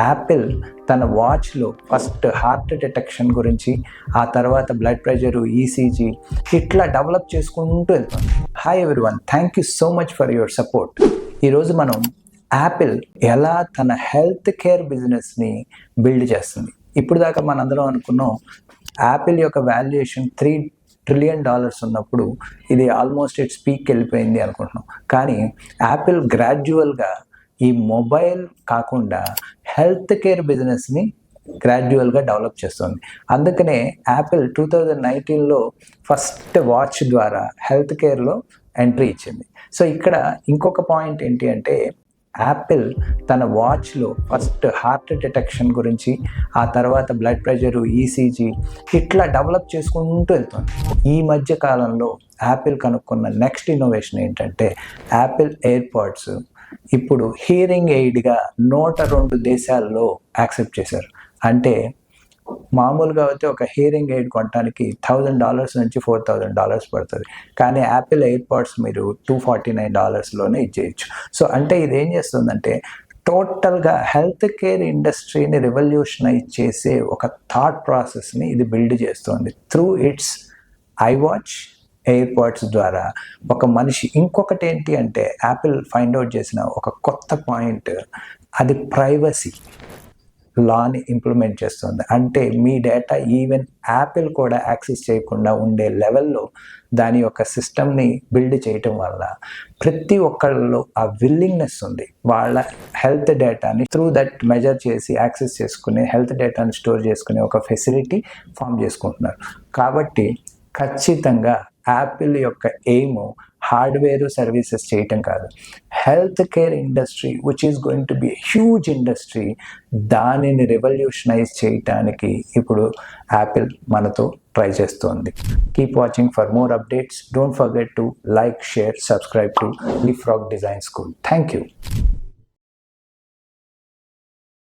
Apple తన వాచ్లో first heart detection గురించి, ఆ తర్వాత బ్లడ్ ప్రెషరు, ఈసీజీ ఇట్లా డెవలప్ చేసుకుంటూ వెళ్తుంది. Hi everyone, thank you so much for your support. ఈరోజు మనం యాపిల్ ఎలా తన హెల్త్ కేర్ బిజినెస్ని బిల్డ్ చేస్తుంది. ఇప్పుడు దాకా మనందరం అనుకున్నాం యాపిల్ యొక్క వాల్యుయేషన్ $3 trillion ఉన్నప్పుడు ఇది ఆల్మోస్ట్ ఇట్స్ పీక్ వెళ్ళిపోయింది అనుకుంటున్నాం. కానీ యాపిల్ గ్రాడ్యువల్గా ఈ మొబైల్ కాకుండా హెల్త్ కేర్ బిజినెస్ని గ్రాడ్యువల్గా డెవలప్ చేస్తుంది. అందుకనే యాపిల్ 2019లో ఫస్ట్ వాచ్ ద్వారా హెల్త్ కేర్లో ఎంట్రీ ఇచ్చింది. సో ఇక్కడ ఇంకొక పాయింట్ ఏంటి అంటే, యాపిల్ తన వాచ్లో ఫస్ట్ హార్ట్ డిటెక్షన్ గురించి, ఆ తర్వాత బ్లడ్ ప్రెషరు, ఈసీజీ ఇట్లా డెవలప్ చేసుకుంటూ వెళ్తుంది. ఈ మధ్య కాలంలో యాపిల్ కనుక్కున్న నెక్స్ట్ ఇన్నోవేషన్ ఏంటంటే, యాపిల్ ఎయిర్పాడ్స్ ఇప్పుడు హియరింగ్ ఎయిడ్గా 102 దేశాల్లో యాక్సెప్ట్ చేశారు. అంటే మామూలుగా అయితే ఒక హియరింగ్ ఎయిడ్ కొనడానికి $1,000 నుంచి $4,000 పడుతుంది. కానీ యాపిల్ ఎయిర్పాడ్స్ మీరు $249లోనే ఇచ్చేయచ్చు. సో అంటే ఇది ఏం చేస్తుందంటే, టోటల్గా హెల్త్ కేర్ ఇండస్ట్రీని రెవల్యూషనైజ్ చేసే ఒక థాట్ ప్రాసెస్ని ఇది బిల్డ్ చేస్తుంది త్రూ ఇట్స్ ఐవాచ్ ఎయిర్పాడ్స్ ద్వారా. ఒక మనిషి ఇంకొకటి ఏంటి అంటే, యాపిల్ ఫైండ్ అవుట్ చేసిన ఒక కొత్త పాయింట్, అది ప్రైవసీ లాని ఇంప్లిమెంట్ చేస్తుంది. అంటే మీ డేటా ఈవెన్ యాపిల్ కూడా యాక్సెస్ చేయకుండా ఉండే లెవెల్లో దాని యొక్క సిస్టమ్ని బిల్డ్ చేయటం వల్ల ప్రతి ఒక్కళ్ళలో ఆ విల్లింగ్నెస్ ఉంది. వాళ్ళ హెల్త్ డేటాని త్రూ దట్ మెజర్ చేసి యాక్సెస్ చేసుకునే, హెల్త్ డేటాని స్టోర్ చేసుకునే ఒక ఫెసిలిటీ ఫామ్ చేసుకుంటున్నారు. కాబట్టి ఖచ్చితంగా యాపిల్ యొక్క ఎయిమ్ హార్డ్వేర్ సర్వీసెస్ చేయటం కాదు, health care industry which is going to be huge industry, దానిని రెవల్యూషనైజ్ చేయటానికి ఇప్పుడు యాపిల్ మనతో ట్రై చేస్తోంది. Keep watching for more updates. Don't forget to like, share, subscribe to Leapfrog design school. Thank you.